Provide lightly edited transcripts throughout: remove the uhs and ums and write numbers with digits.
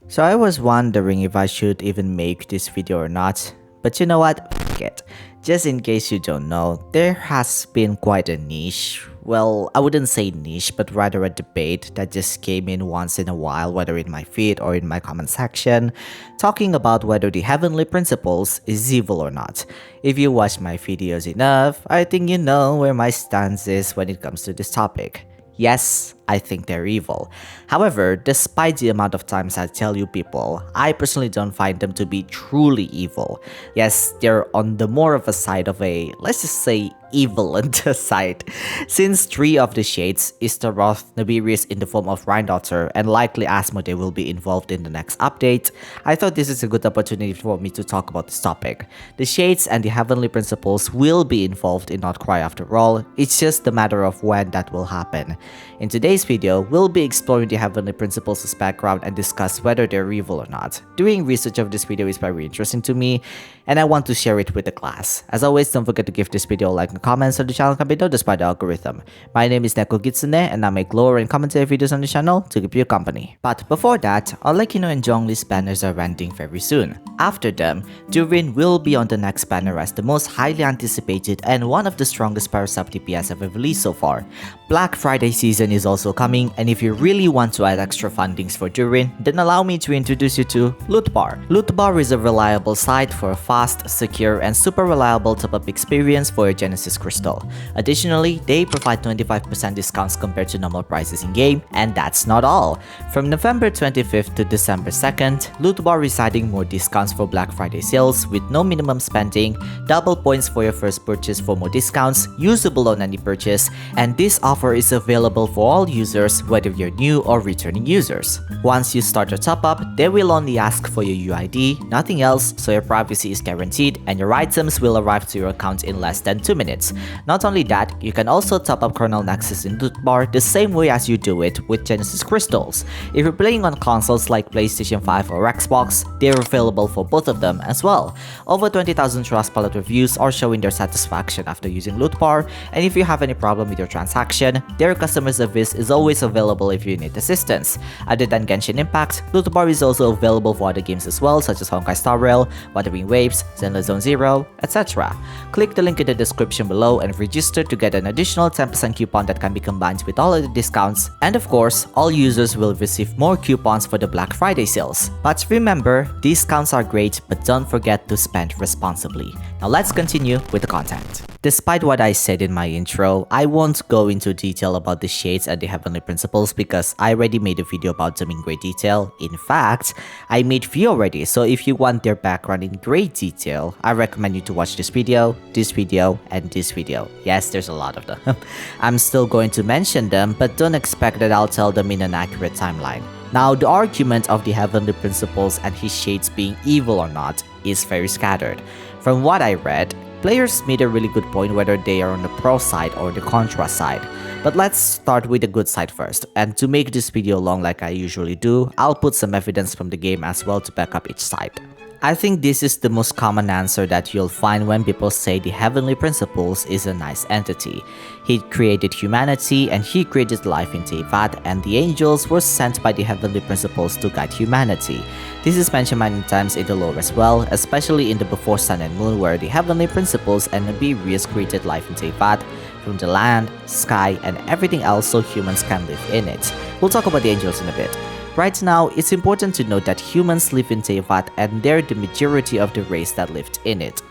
So I was wondering if I should even make this video or not, but you know what, F it. Just in case you don't know, there has been quite a niche, well, I wouldn't say niche, but rather a debate that just came in once in a while, whether in my feed or in my comment section, talking about whether the heavenly principles is evil or not. If you watch my videos enough, I think you know where my stance is when it comes to this topic. Yes, I think they're evil. However, despite the amount of times I tell you people, I personally don't find them to be truly evil. Yes, they're on the more of a side of a, let's just say, evilent side. Since 3 of the shades, Istaroth, Nabirius in the form of Rhindaughter, and likely Asmodee will be involved in the next update, I thought this is a good opportunity for me to talk about this topic. The shades and the heavenly principles will be involved in Outcry after all, it's just a matter of when that will happen. In today's video, we'll be exploring the heavenly principles' background and discuss whether they're evil or not. Doing research of this video is very interesting to me, and I want to share it with the class. As always, don't forget to give this video a like and comment so the channel can be noticed by the algorithm. My name is Glitchxcity, and I make lore and commentary videos on the channel to keep you company. But before that, I'll let you know Zhongli's banners are ending very soon. After them, Durin will be on the next banner as the most highly anticipated and one of the strongest power-up DPS ever released so far. Black Friday season is also coming, and if you really want to add extra fundings for Durin, then allow me to introduce you to Lootbar. Lootbar is a reliable site for a fast, secure, and super reliable top-up experience for your Genesis Crystal. Additionally, they provide 25% discounts compared to normal prices in-game, and that's not all. From November 25th to December 2nd, Lootbar is adding more discounts for Black Friday sales with no minimum spending, double points for your first purchase for more discounts, usable on any purchase, and this offer is available for all users whether you're new or returning users. Once you start your top-up, they will only ask for your UID, nothing else, so your privacy is guaranteed and your items will arrive to your account in less than 2 minutes. Not only that, you can also top up Kernel Nexus in Lootbar the same way as you do it with Genesis Crystals. If you're playing on consoles like PlayStation 5 or Xbox, they're available for both of them as well. Over 20,000 Trustpilot reviews are showing their satisfaction after using Lootbar, and if you have any problem with your transaction, their customer service is always available if you need assistance. Other than Genshin Impact, Lootbar is also available for other games as well, such as Honkai Star Rail, Wuthering Waves, Zenless Zone Zero, etc. Click the link in the description below and register to get an additional 10% coupon that can be combined with all of the discounts, and of course, all users will receive more coupons for the Black Friday sales. But remember, discounts are great, but don't forget to spend responsibly. Now let's continue with the content. Despite what I said in my intro, I won't go into detail about the shades and the heavenly principles because I already made a video about them in great detail. In fact, I made 3 already, so if you want their background in great detail, I recommend you to watch this video, and this video. Yes, there's a lot of them. I'm still going to mention them, but don't expect that I'll tell them in an accurate timeline. Now, the argument of the heavenly principles and his shades being evil or not is very scattered. From what I read, players made a really good point whether they are on the pro side or the contra side. But let's start with the good side first, and to make this video long like I usually do, I'll put some evidence from the game as well to back up each side. I think this is the most common answer that you'll find when people say the heavenly principles is a nice entity. He created humanity and he created life in Teyvat, and the angels were sent by the heavenly principles to guide humanity. This is mentioned many times in the lore as well, especially in the Before Sun and Moon where the heavenly principles and Nabirius created life in Teyvat from the land, sky, and everything else so humans can live in it. We'll talk about the angels in a bit. Right now, it's important to note that humans live in Teyvat and they're the majority of the race that lived in it.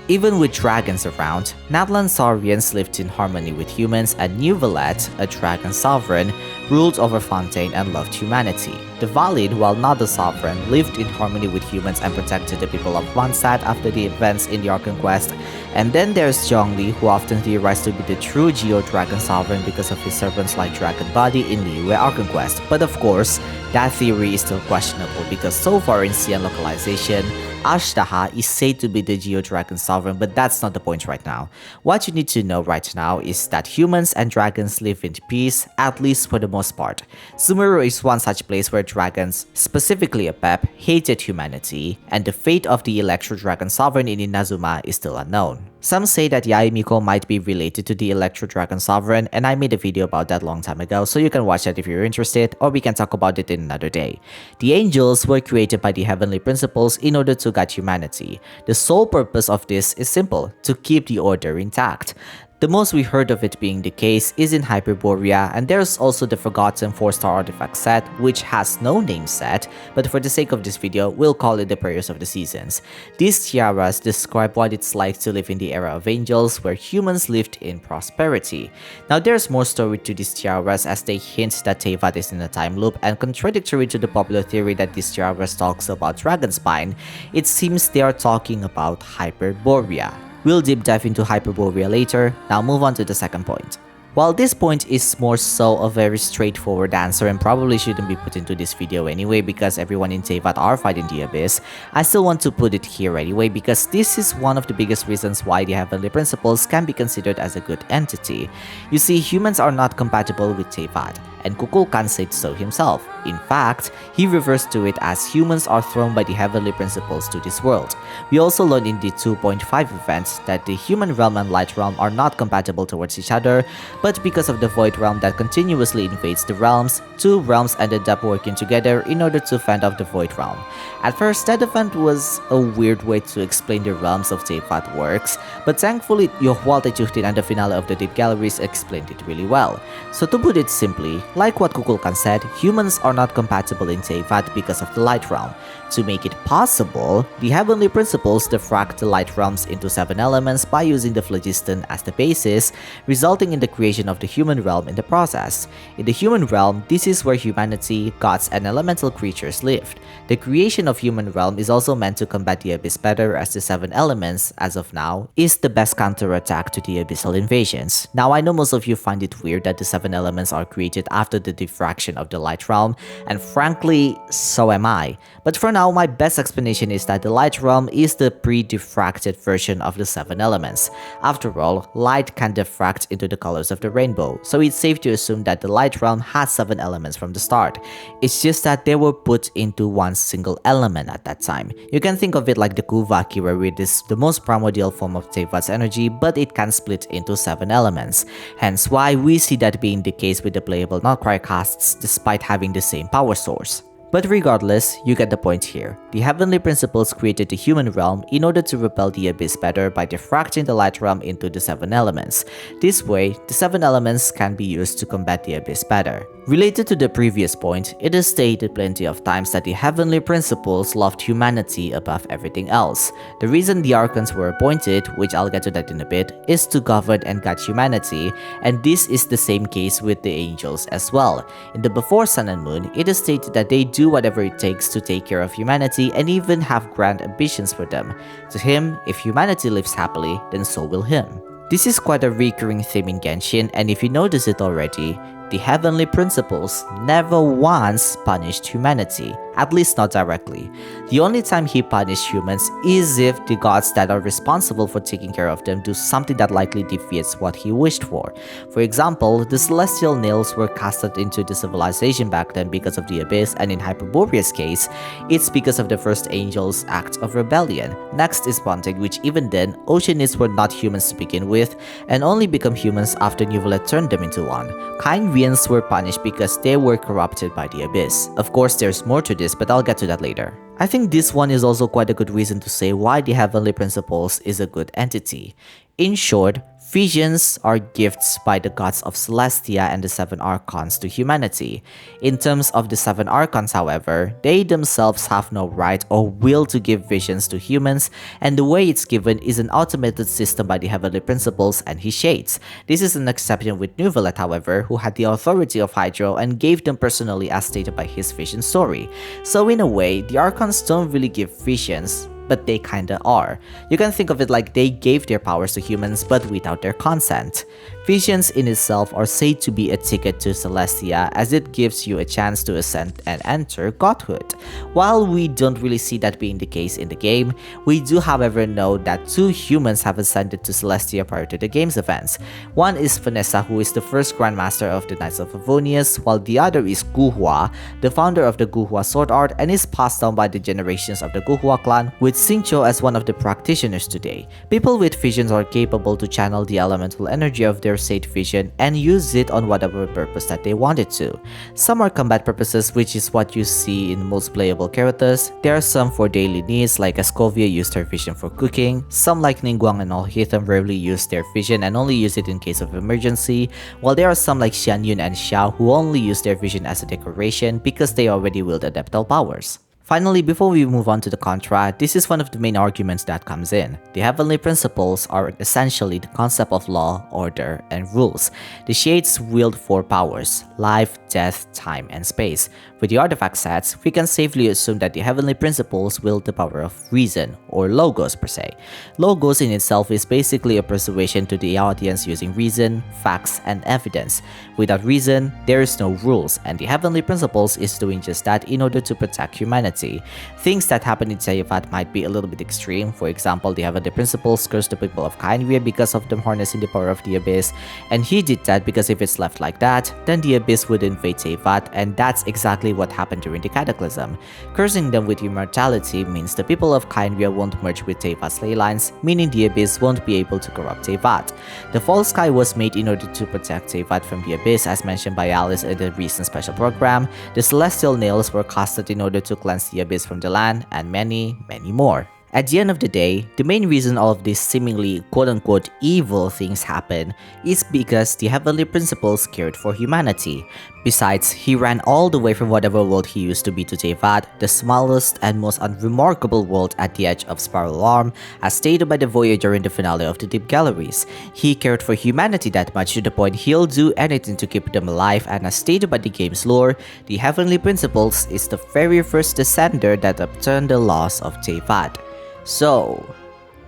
Even with dragons around, Natlan Saurians lived in harmony with humans, and Nuvalet, a dragon sovereign, ruled over Fontaine and loved humanity. The Valid, while not a sovereign, lived in harmony with humans and protected the people of Mondstadt after the events in the Archon Quest. And then there's Zhongli, who often theorized to be the true Geo-Dragon sovereign because of his servants-like dragon body in Liyue Archon Quest. But of course, that theory is still questionable because so far in CN localization, Ashtaha is said to be the Geo-Dragon sovereign, but that's not the point right now. What you need to know right now is that humans and dragons live in peace, at least for the most part. Sumeru is one such place where dragons, specifically Apep, hated humanity, and the fate of the Electro Dragon sovereign in Inazuma is still unknown. Some say that Yaemiko might be related to the Electro Dragon Sovereign, and I made a video about that long time ago, so you can watch that if you're interested, or we can talk about it in another day. The angels were created by the heavenly principles in order to guide humanity. The sole purpose of this is simple: to keep the order intact. The most we heard of it being the case is in Hyperborea, and there's also the Forgotten 4-star artifact set, which has no name set, but for the sake of this video, we'll call it the Prayers of the Seasons. These tiaras describe what it's like to live in the era of angels, where humans lived in prosperity. Now there's more story to these tiaras, as they hint that Teyvat is in a time loop, and contradictory to the popular theory that these tiaras talks about Dragonspine, it seems they are talking about Hyperborea. We'll deep dive into Hyperborea later. Now move on to the second point. While this point is more so a very straightforward answer and probably shouldn't be put into this video anyway because everyone in Teyvat are fighting the Abyss, I still want to put it here anyway because this is one of the biggest reasons why the Heavenly Principles can be considered as a good entity. You see, humans are not compatible with Teyvat, and Kukulkan said so himself. In fact, he refers to it as humans are thrown by the Heavenly Principles to this world. We also learned in the 2.5 event that the human realm and light realm are not compatible towards each other, but because of the void realm that continuously invades the realms, two realms ended up working together in order to fend off the void realm. At first, that event was a weird way to explain the realms of Teyvat works, but thankfully Yohwal Techuhtin and the finale of the Deep Galleries explained it really well. So to put it simply, like what Kukulkan said, humans are not compatible in Teyvat because of the light realm. To make it possible, the Heavenly Principles diffract the light realms into 7 elements by using the phlogiston as the basis, resulting in the creation of the human realm in the process. In the human realm, this is where humanity, gods, and elemental creatures lived. The creation of human realm is also meant to combat the Abyss better, as the 7 elements, as of now, is the best counterattack to the abyssal invasions. Now I know most of you find it weird that the 7 elements are created after the diffraction of the light realm, and frankly, so am I. But for now, my best explanation is that the light realm is the pre-diffracted version of the 7 elements. After all, light can diffract into the colors of the rainbow, so it's safe to assume that the light realm has 7 elements from the start. It's just that they were put into one single element at that time. You can think of it like the Kuvaki, where it is the most primordial form of Teyvat's energy, but it can split into 7 elements. Hence why we see that being the case with the playable Nulcry casts despite having the same power source. But regardless, you get the point here. The Heavenly Principles created the human realm in order to repel the Abyss better by diffracting the light realm into the 7 elements. This way, the 7 elements can be used to combat the Abyss better. Related to the previous point, it is stated plenty of times that the Heavenly Principles loved humanity above everything else. The reason the Archons were appointed, which I'll get to that in a bit, is to govern and guide humanity, and this is the same case with the angels as well. In the Before Sun and Moon, it is stated that they do whatever it takes to take care of humanity and even have grand ambitions for them. To him, if humanity lives happily, then so will him. This is quite a recurring theme in Genshin, and if you notice it already, the Heavenly Principles never once punished humanity, at least not directly. The only time he punished humans is if the gods that are responsible for taking care of them do something that likely defeats what he wished for. For example, the Celestial Nails were casted into the civilization back then because of the Abyss, and in Hyperborea's case, it's because of the first angel's act of rebellion. Next is Pontig, which even then, Oceanists were not humans to begin with, and only become humans after Nuvolet turned them into one. Kind were punished because they were corrupted by the Abyss. Of course, there's more to this, but I'll get to that later. I think this one is also quite a good reason to say why the Heavenly Principles is a good entity. In short, visions are gifts by the gods of Celestia and the 7 Archons to humanity. In terms of the 7 Archons, however, they themselves have no right or will to give visions to humans, and the way it's given is an automated system by the Heavenly Principles and his shades. This is an exception with Nuvolet, however, who had the authority of Hydro and gave them personally as stated by his vision story. So in a way, the Archons don't really give visions, but they kinda are. You can think of it like they gave their powers to humans but without their consent. Visions in itself are said to be a ticket to Celestia, as it gives you a chance to ascend and enter godhood. While we don't really see that being the case in the game, we do however know that 2 humans have ascended to Celestia prior to the game's events. One is Vanessa, who is the first Grandmaster of the Knights of Favonius, while the other is Guhua, the founder of the Guhua sword art, and is passed down by the generations of the Guhua clan, with Xingqiu as one of the practitioners today. People with visions are capable to channel the elemental energy of their said vision and use it on whatever purpose that they wanted to. Some are combat purposes, which is what you see in most playable characters. There are some for daily needs, like Escovia used her vision for cooking. Some like Ningguang and Alhitam rarely use their vision and only use it in case of emergency, while there are some like Xianyun and Xiao who only use their vision as a decoration because they already wield adeptal powers. Finally, before we move on to the contra, this is one of the main arguments that comes in. The heavenly principles are essentially the concept of law, order, and rules. The shades wield 4 powers: life, death, time, and space. With the artifact sets, we can safely assume that the heavenly principles wield the power of reason, or logos per se. Logos in itself is basically a persuasion to the audience using reason, facts, and evidence. Without reason, there is no rules, and the heavenly principles is doing just that in order to protect humanity. Things that happen in Teyvat might be a little bit extreme. For example, the heavenly principles curse the people of Kainria because of them harnessing the power of the abyss, and he did that because if it's left like that, then the abyss would invade Teyvat, and that's exactly what happened during the Cataclysm. Cursing them with immortality means the people of Kainria won't merge with Teyvat's ley lines, meaning the abyss won't be able to corrupt Teyvat. The False Sky was made in order to protect Teyvat from the abyss, as mentioned by Alice in the recent special program. The Celestial Nails were casted in order to cleanse the abyss from the land, and many more. At the end of the day, the main reason all of these seemingly quote-unquote evil things happen is because the heavenly principles cared for humanity. Besides, he ran all the way from whatever world he used to be to Teyvat, the smallest and most unremarkable world at the edge of Spiral Arm, as stated by the Voyager in the finale of the Deep Galleries. He cared for humanity that much to the point he'll do anything to keep them alive, and as stated by the game's lore, the heavenly principles is the very first descender that upturned the laws of Teyvat. So,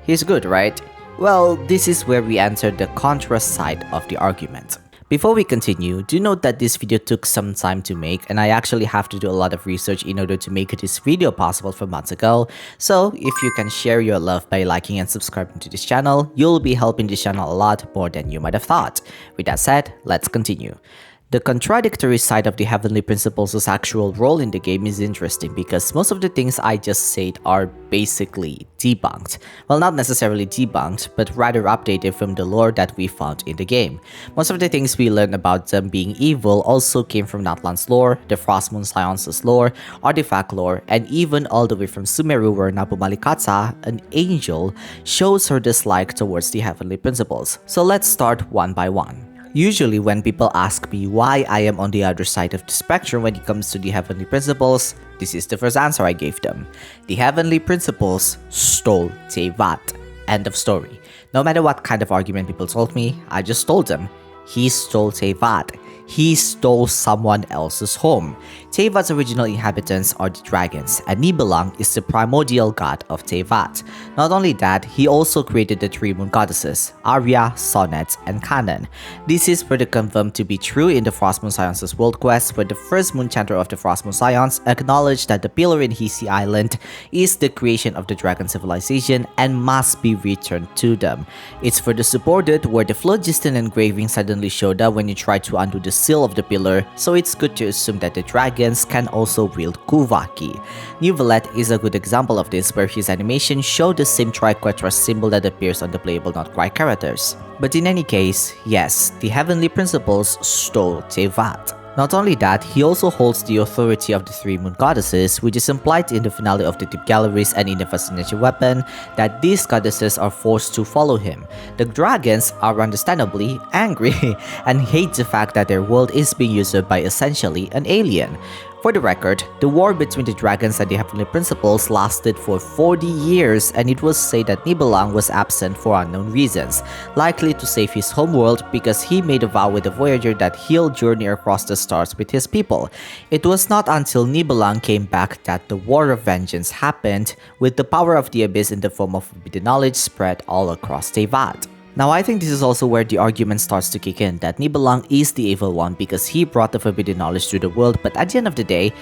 he's good, right? Well, this is where we enter the contra side of the argument. Before we continue, do note that this video took some time to make, and I actually have to do a lot of research in order to make this video possible from months ago. So if you can share your love by liking and subscribing to this channel, you'll be helping this channel a lot more than you might have thought. With that said, let's continue. The contradictory side of the heavenly principles' actual role in the game is interesting because most of the things I just said are basically debunked. Well, not necessarily debunked, but rather updated from the lore that we found in the game. Most of the things we learned about them being evil also came from Natlan's lore, the Frostmoon Science's lore, artifact lore, and even all the way from Sumeru where Nabu Malikata, an angel, shows her dislike towards the heavenly principles. So let's start one by one. Usually when people ask me why I am on the other side of the spectrum when it comes to the heavenly principles, this is the first answer I gave them. The heavenly principles stole Teyvat. End of story. No matter what kind of argument people told me, I just told them, he stole Teyvat. He stole someone else's home. Teyvat's original inhabitants are the dragons, and Nibelang is the primordial god of Teyvat. Not only that, he also created the 3 moon goddesses, Arya, Sonnet, and Kanan. This is further confirmed to be true in the Frostmoon Science's world quest, where the first moon chanter of the Frostmoon Science acknowledged that the pillar in Hisi Island is the creation of the dragon civilization and must be returned to them. It's further supported where the phlogiston engraving suddenly showed up when you tried to undo the seal of the pillar, so it's good to assume that the dragons can also wield Kuvaki. Neuvillette is a good example of this, where his animation showed the same Triquetra symbol that appears on the playable not-quite characters. But in any case, yes, the heavenly principles stole Teyvat. Not only that, he also holds the authority of the 3 moon goddesses, which is implied in the finale of the Deep Galleries and in the Fascination Weapon that these goddesses are forced to follow him. The dragons are understandably angry and hate the fact that their world is being usurped by essentially an alien. For the record, the war between the dragons and the heavenly principles lasted for 40 years, and it was said that Nibelang was absent for unknown reasons, likely to save his homeworld because he made a vow with the Voyager that he'll journey across the stars with his people. It was not until Nibelang came back that the War of Vengeance happened, with the power of the Abyss in the form of forbidden knowledge spread all across Teyvat. Now I think this is also where the argument starts to kick in, that Nibelang is the evil one because he brought the forbidden knowledge to the world, but at the end of the day,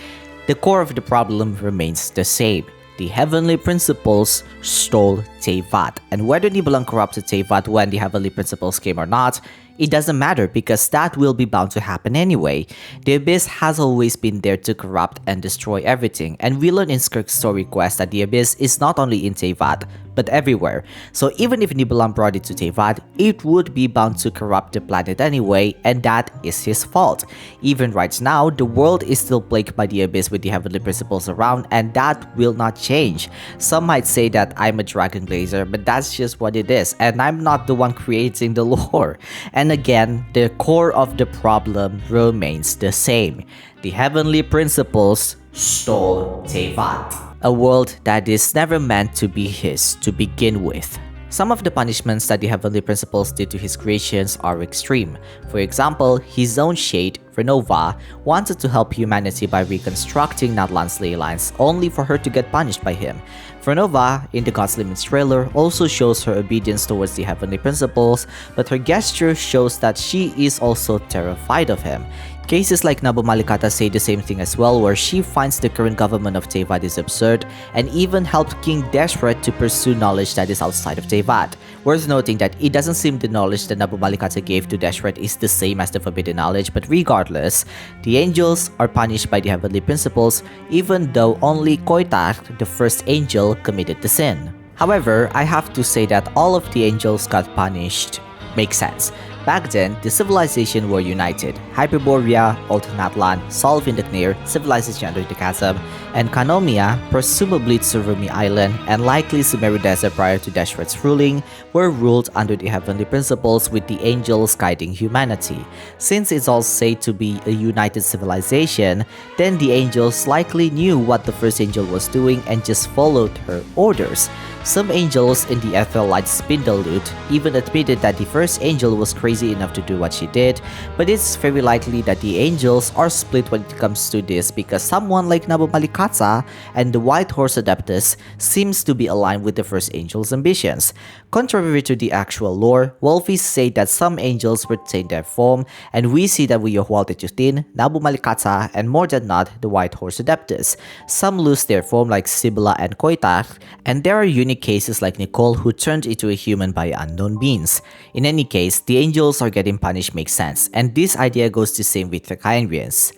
the core of the problem remains the same. The heavenly principles stole Teyvat, and whether Nibelang corrupted Teyvat when the heavenly principles came or not, It doesn't matter because that will be bound to happen anyway. The Abyss has always been there to corrupt and destroy everything, and we learn in Skirk's story quest that the Abyss is not only in Teyvat, but everywhere. So even if Nibilan brought it to Teyvat, it would be bound to corrupt the planet anyway, and that is his fault. Even right now, the world is still plagued by the Abyss with the heavenly principles around, and that will not change. Some might say that I'm a dragon blazer, but that's just what it is, and I'm not the one creating the lore. And again, the core of the problem remains the same. The heavenly principles stole Teyvat, a world that is never meant to be his to begin with. Some of the punishments that the heavenly principles did to his creations are extreme. For example, his own shade, Phainon, wanted to help humanity by reconstructing Natlan's ley lines, only for her to get punished by him. Phainon, in the God's Limits trailer, also shows her obedience towards the heavenly principles, but her gesture shows that she is also terrified of him. Cases like Nabu Malikata say the same thing as well, where she finds the current government of Teyvat is absurd and even helped King Deshret to pursue knowledge that is outside of Teyvat. Worth noting that it doesn't seem the knowledge that Nabu Malikata gave to Deshret is the same as the forbidden knowledge, but regardless, the angels are punished by the heavenly principles even though only Koitak, the first angel, committed the sin. However, I have to say that all of the angels got punished makes sense. Back then, the civilization were united. Hyperborea, Old Natlan, Solvindaknir, Civilization Under the Chasm, and Kanomia, presumably Tsurumi Island, and likely Sumeru Desert prior to Deshret's ruling, were ruled under the heavenly principles with the angels guiding humanity. Since it's all said to be a united civilization, then the angels likely knew what the first angel was doing and just followed her orders. Some angels in the Ethelite Spindle Loot even admitted that the first angel was crazy enough to do what she did, but it's very likely that the angels are split when it comes to this because someone like Nabu Malikata and the White Horse Adeptus seems to be aligned with the first angel's ambitions. Contrary to the actual lore, Wolfies say that some angels retain their form, and we see that with Yohualte Tutin, Nabu Malikata, and more than not, the White Horse Adeptus. Some lose their form like Sibila and Koitak, and there are unique cases like Nicole who turned into a human by unknown means. In any case, the angels are getting punished makes sense, and this idea goes the same with the Kyrians.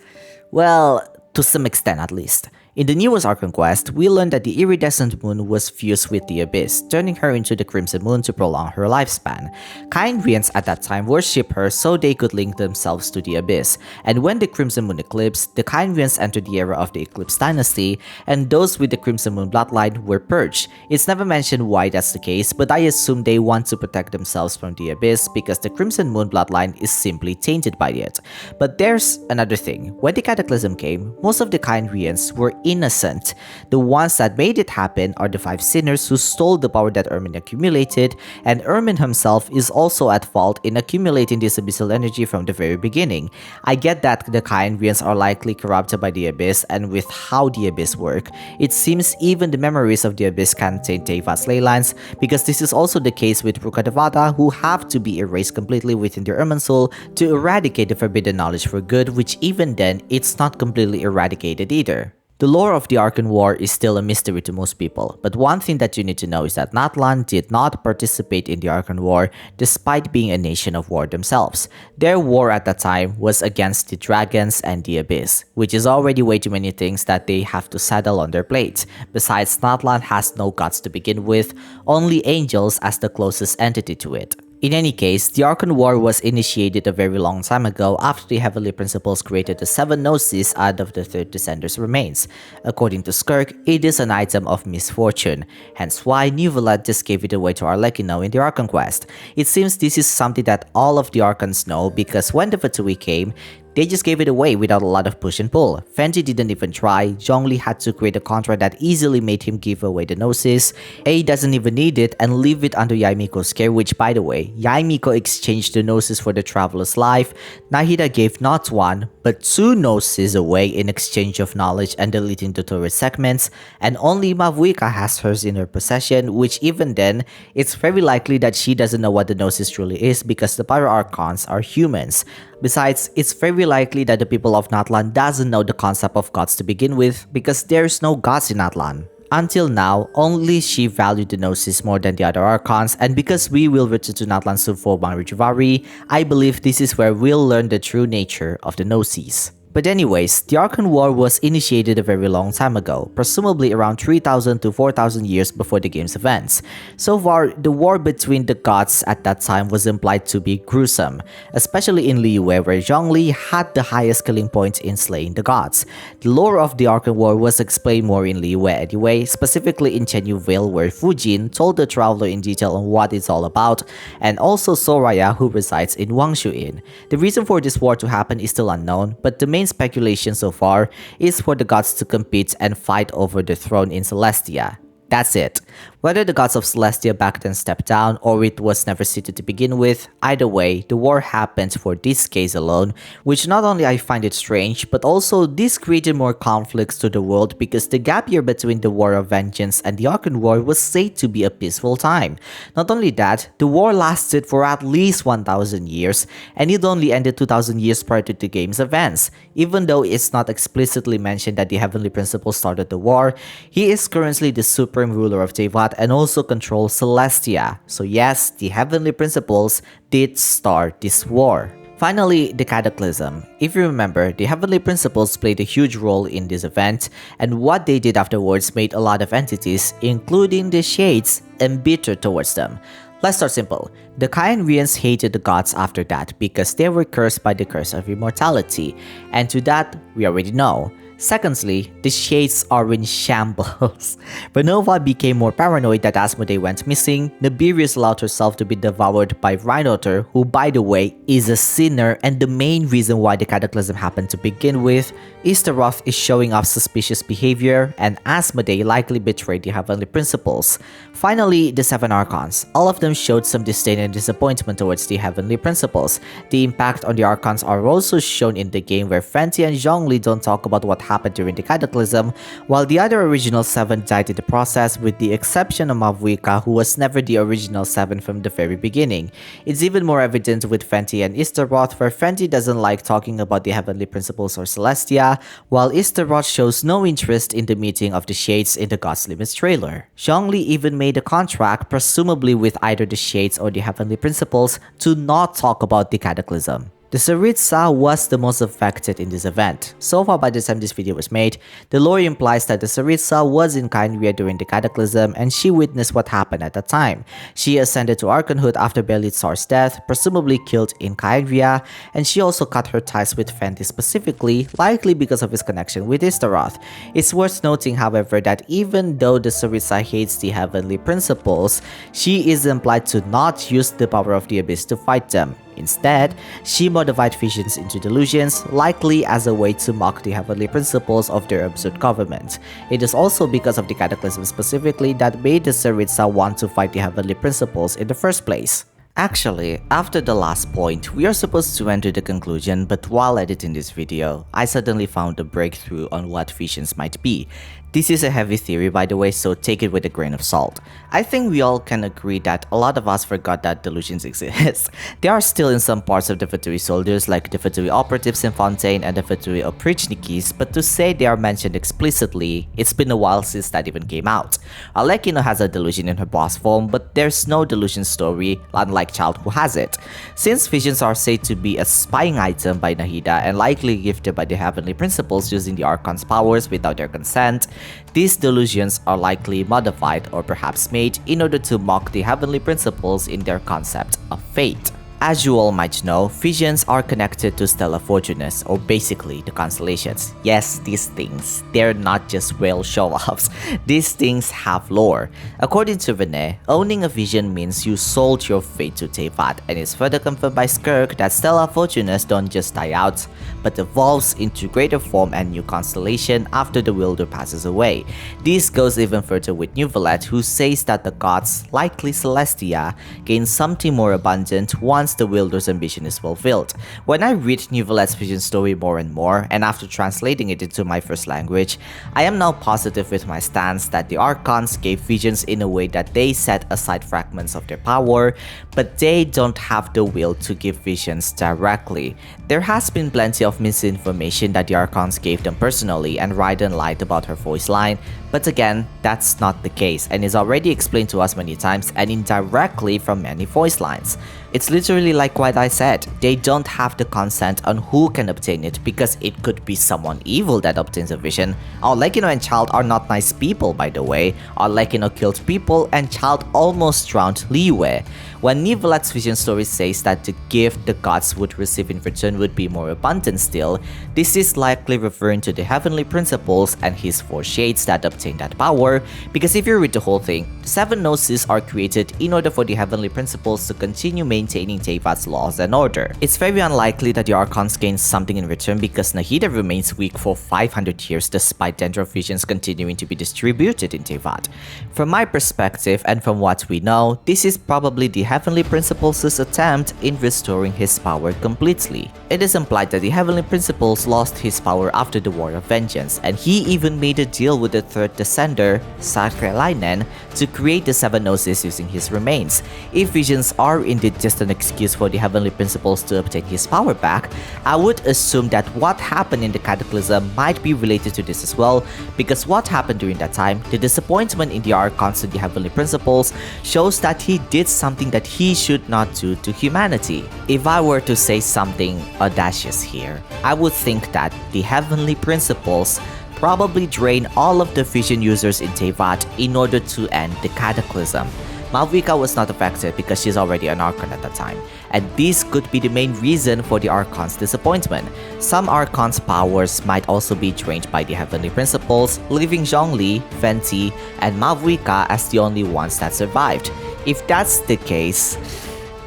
Well, to some extent at least. In the newest Archon quest, we learned that the iridescent moon was fused with the Abyss, turning her into the Crimson Moon to prolong her lifespan. Kyrians at that time worshipped her so they could link themselves to the Abyss, and when the Crimson Moon eclipsed, the Kyrians entered the era of the Eclipse Dynasty, and those with the Crimson Moon bloodline were purged. It's never mentioned why that's the case, but I assume they want to protect themselves from the Abyss because the Crimson Moon bloodline is simply tainted by it. But there's another thing. When the Cataclysm came, most of the Kyrians were innocent. The ones that made it happen are the 5 sinners who stole the power that Ermin accumulated, and Ermin himself is also at fault in accumulating this abyssal energy from the very beginning. I get that the Kyrians are likely corrupted by the Abyss, and with how the Abyss work, it seems even the memories of the Abyss contain Teyvat's ley lines, because this is also the case with Rukadavada, who have to be erased completely within their Ermin soul to eradicate the forbidden knowledge for good, which even then, it's not completely eradicated either. The lore of the Archon War is still a mystery to most people, but one thing that you need to know is that Natlan did not participate in the Archon War despite being a nation of war themselves. Their war at that time was against the dragons and the Abyss, which is already way too many things that they have to saddle on their plate. Besides, Natlan has no gods to begin with, only angels as the closest entity to it. In any case, the Archon War was initiated a very long time ago after the Heavenly Principles created the 7 Gnosis out of the 3rd Descender's remains. According to Skirk, it is an item of misfortune, hence why Nuvolad just gave it away to Arlecchino in the Archon quest. It seems this is something that all of the Archons know because when the Fatui came, they just gave it away without a lot of push and pull. Fenji didn't even try, Zhongli had to create a contract that easily made him give away the Gnosis, A doesn't even need it and leave it under Yaimiko's care, which by the way, Yaimiko exchanged the Gnosis for the Traveler's Life. Nahida gave not 1, but 2 Gnosis away in exchange of knowledge and deleting the turret segments, and only Mavuika has hers in her possession, which even then, it's very likely that she doesn't know what the Gnosis truly is because the Pyro Archons are humans. Besides, it's very likely that the people of Natlan doesn't know the concept of gods to begin with because there's no gods in Natlan. Until now, only she valued the Gnosis more than the other Archons, and because we will return to Natlan soon for Rijuvari, I believe this is where we'll learn the true nature of the Gnosis. But anyways, the Archon War was initiated a very long time ago, presumably around 3000 to 4000 years before the game's events. So far, the war between the gods at that time was implied to be gruesome, especially in Liyue where Zhongli had the highest killing points in slaying the gods. The lore of the Archon War was explained more in Liyue anyway, specifically in Chenyu Vale where Fujin told the traveler in detail on what it's all about, and also Soraya who resides in Wangshu Inn. The reason for this war to happen is still unknown, but the main speculation so far is for the gods to compete and fight over the throne in Celestia. That's it. Whether the gods of Celestia back then stepped down or it was never seated to begin with, either way, the war happened for this case alone, which not only I find it strange, but also this created more conflicts to the world because the gap year between the War of Vengeance and the Archon War was said to be a peaceful time. Not only that, the war lasted for at least 1000 years, and it only ended 2000 years prior to the game's events. Even though it's not explicitly mentioned that the Heavenly Principle started the war, he is currently the supreme ruler of Teyvat and also controls Celestia. So yes, the Heavenly Principles did start this war. Finally, the Cataclysm. If you remember, the Heavenly Principles played a huge role in this event, and what they did afterwards made a lot of entities, including the Shades, embittered towards them. Let's start simple. The Khaenri'ans hated the gods after that because they were cursed by the curse of immortality, and to that, we already know. Secondly, the Shades are in shambles. Renova became more paranoid that Asmodee went missing. Nibirius allowed herself to be devoured by Rhinoter, who by the way is a sinner and the main reason why the Cataclysm happened to begin with. Istaroth is showing off suspicious behavior, and Asmodee likely betrayed the Heavenly Principles. Finally, the 7 Archons. All of them showed some disdain and disappointment towards the Heavenly Principles. The impact on the Archons are also shown in the game where Fenty and Zhongli don't talk about what happened during the Cataclysm, while the other original 7 died in the process with the exception of Mavuika, who was never the original 7 from the very beginning. It's even more evident with Fenty and Istaroth, where Fenty doesn't like talking about the Heavenly Principles or Celestia, while Istaroth shows no interest in the meeting of the Shades in the God's Limits trailer. Zhongli even made a contract, presumably with either the Shades or the Heavenly Principles, to not talk about the Cataclysm. The Tsaritsa was the most affected in this event. So far by the time this video was made, the lore implies that the Tsaritsa was in Khaenri'ah during the Cataclysm and she witnessed what happened at the time. She ascended to Archonhood after Belitzar's death, presumably killed in Khaenri'ah, and she also cut her ties with Fenty specifically, likely because of his connection with Istaroth. It's worth noting however that even though the Tsaritsa hates the Heavenly Principles, she is implied to not use the power of the Abyss to fight them. Instead, she modified visions into delusions, likely as a way to mock the Heavenly Principles of their absurd government. It is also because of the Cataclysm specifically that made the Tsaritsa want to fight the Heavenly Principles in the first place. Actually, after the last point, we are supposed to enter the conclusion, but while editing this video, I suddenly found a breakthrough on what visions might be. This is a heavy theory by the way, so take it with a grain of salt. I think we all can agree that a lot of us forgot that delusions exist. They are still in some parts of the Fatui soldiers like the Fatui operatives in Fontaine and the Fatui Oprichnikis, but to say they are mentioned explicitly, it's been a while since that even came out. Alekino has a delusion in her boss form, but there's no delusion story, unlike Child who has it. Since visions are said to be a spying item by Nahida and likely gifted by the Heavenly Principles using the Archon's powers without their consent, these delusions are likely modified or perhaps made in order to mock the Heavenly Principles in their concept of fate. As you all might know, visions are connected to Stella Fortunatus, or basically the constellations. Yes, these things, they're not just whale show-offs. These things have lore. According to René, owning a vision means you sold your fate to Teyvat, and it's further confirmed by Skirk that Stella Fortunatus don't just die out, but evolves into greater form and new constellation after the wielder passes away. This goes even further with Nuvalet, who says that the gods, likely Celestia, gain something more abundant once once the wielder's ambition is fulfilled. When I read Neuvillette's vision story more and more, and after translating it into my first language, I am now positive with my stance that the Archons gave visions in a way that they set aside fragments of their power, but they don't have the will to give visions directly. There has been plenty of misinformation that the Archons gave them personally, and Raiden lied about her voice line, but again, that's not the case and is already explained to us many times and indirectly from many voice lines. It's literally like what I said, they don't have the consent on who can obtain it because it could be someone evil that obtains a vision. Arlecchino and Child are not nice people, by the way. Arlecchino killed people and Child almost drowned Liyue. When Neuvillette's vision story says that the gift the gods would receive in return would be more abundant still, this is likely referring to the heavenly principles and his 4 shades that obtain that power, because if you read the whole thing, the 7 gnosis are created in order for the heavenly principles to continue maintaining Teyvat's laws and order. It's very unlikely that the Archons gain something in return because Nahida remains weak for 500 years despite Dendro visions continuing to be distributed in Teyvat. From my perspective and from what we know, this is probably the heavenly principles' attempt in restoring his power completely. It is implied that the heavenly principles lost his power after the War of Vengeance, and he even made a deal with the 3rd descender, Sakrelainen, to create the 7 gnosis using his remains. If visions are indeed just an excuse for the heavenly principles to obtain his power back, I would assume that what happened in the Cataclysm might be related to this as well, because what happened during that time, the disappointment in the Archons to the heavenly principles, shows that he did something that he should not do to humanity. If I were to say something audacious here, I would think that the heavenly principles probably drain all of the vision users in Teyvat in order to end the Cataclysm. Malvika was not affected because she's already an Archon at the time, and this could be the main reason for the Archon's disappointment. Some Archon's powers might also be drained by the heavenly principles, leaving Zhongli, Venti, and Malvika as the only ones that survived. If that's the case,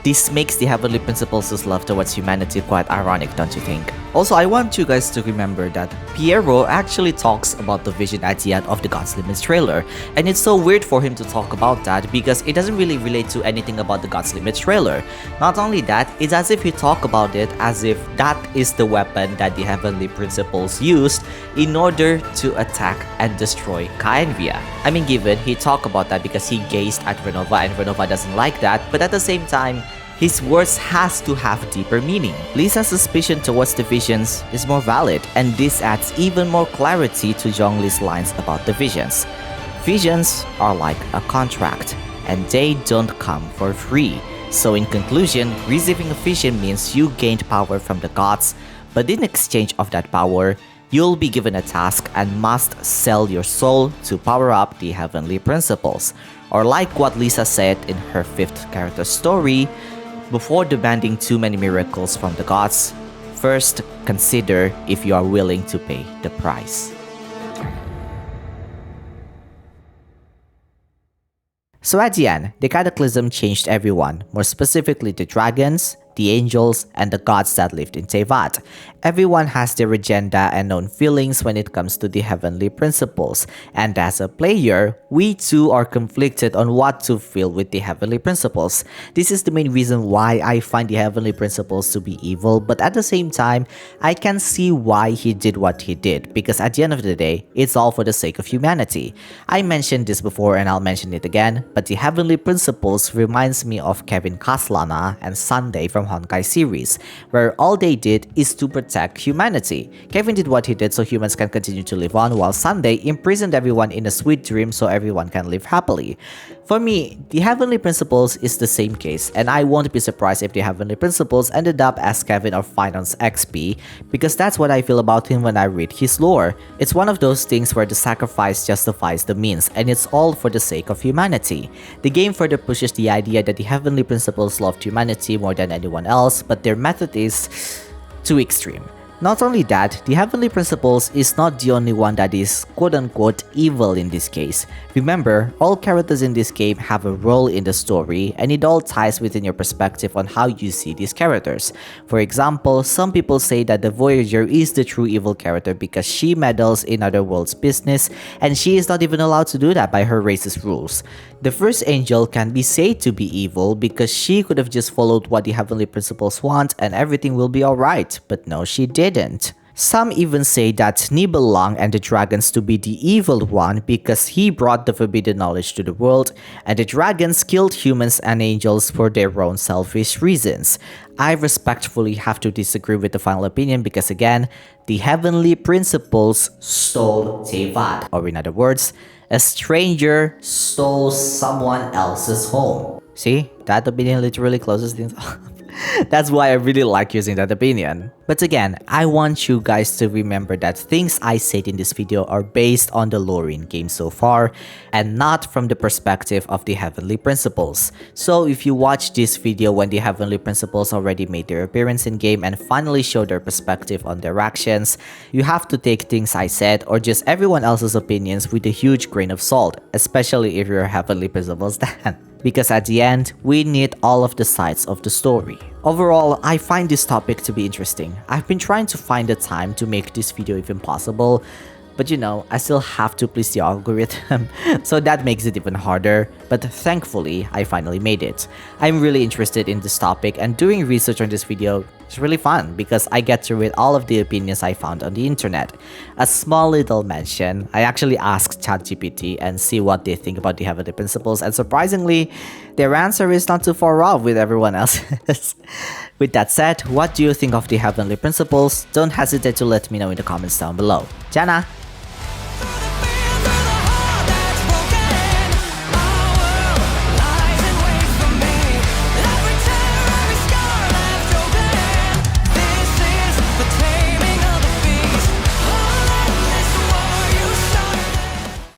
this makes the heavenly principles' love towards humanity quite ironic, don't you think? Also, I want you guys to remember that Piero actually talks about the vision at the end of the Gods Limits trailer, and it's so weird for him to talk about that because it doesn't really relate to anything about the Gods Limits trailer. Not only that, it's as if he talked about it as if that is the weapon that the heavenly principles used in order to attack and destroy Caenvia. I mean, given he talked about that because he gazed at Renova and Renova doesn't like that, but at the same time, his words has to have deeper meaning. Lisa's suspicion towards the visions is more valid, and this adds even more clarity to Zhongli's lines about the visions. Visions are like a contract, and they don't come for free. So in conclusion, receiving a vision means you gained power from the gods, but in exchange of that power, you'll be given a task and must sell your soul to power up the heavenly principles. Or like what Lisa said in her 5th character story, before demanding too many miracles from the gods, first consider if you are willing to pay the price. So at the end, the Cataclysm changed everyone, more specifically the dragons, the angels, and the gods that lived in Teyvat. Everyone has their agenda and own feelings when it comes to the heavenly principles, and as a player, we too are conflicted on what to feel with the heavenly principles. This is the main reason why I find the heavenly principles to be evil, but at the same time, I can see why he did what he did, because at the end of the day, it's all for the sake of humanity. I mentioned this before and I'll mention it again, but the heavenly principles reminds me of Kevin Kaslana and Sunday from Honkai series, where all they did is to protect humanity. Kevin did what he did so humans can continue to live on, while Sunday imprisoned everyone in a sweet dream so everyone can live happily. For me, the heavenly principles is the same case, and I won't be surprised if the heavenly principles ended up as Kevin or Phainon's XP, because that's what I feel about him when I read his lore. It's one of those things where the sacrifice justifies the means, and it's all for the sake of humanity. The game further pushes the idea that the heavenly principles loved humanity more than anyone else, but their method is too extreme. Not only that, the Heavenly Principles is not the only one that is quote-unquote evil in this case. Remember, all characters in this game have a role in the story, and it all ties within your perspective on how you see these characters. For example, some people say that the Voyager is the true evil character because she meddles in other world's business, and she is not even allowed to do that by her race's rules. The First Angel can be said to be evil because she could have just followed what the Heavenly Principles want and everything will be alright, but no, she didn't. Some even say that Nibelung and the dragons to be the evil one because he brought the forbidden knowledge to the world, and the dragons killed humans and angels for their own selfish reasons. I respectfully have to disagree with the final opinion because again, the Heavenly Principles stole Tevat, or in other words, a stranger stole someone else's home. See, that opinion literally closes things off. That's why I really like using that opinion. But again, I want you guys to remember that things I said in this video are based on the lore in game so far and not from the perspective of the Heavenly Principles. So if you watch this video when the Heavenly Principles already made their appearance in game and finally showed their perspective on their actions, you have to take things I said or just everyone else's opinions with a huge grain of salt, especially if you're a Heavenly Principles stan. Because at the end, we need all of the sides of the story. Overall, I find this topic to be interesting. I've been trying to find the time to make this video even possible, but you know, I still have to please the algorithm, so that makes it even harder, but thankfully, I finally made it. I'm really interested in this topic, and doing research on this video is really fun because I get to read all of the opinions I found on the internet. A small little mention, I actually asked ChatGPT and see what they think about the Heavenly Principles, and surprisingly, their answer is not too far off with everyone else's. With that said, what do you think of the Heavenly Principles? Don't hesitate to let me know in the comments down below. Jana!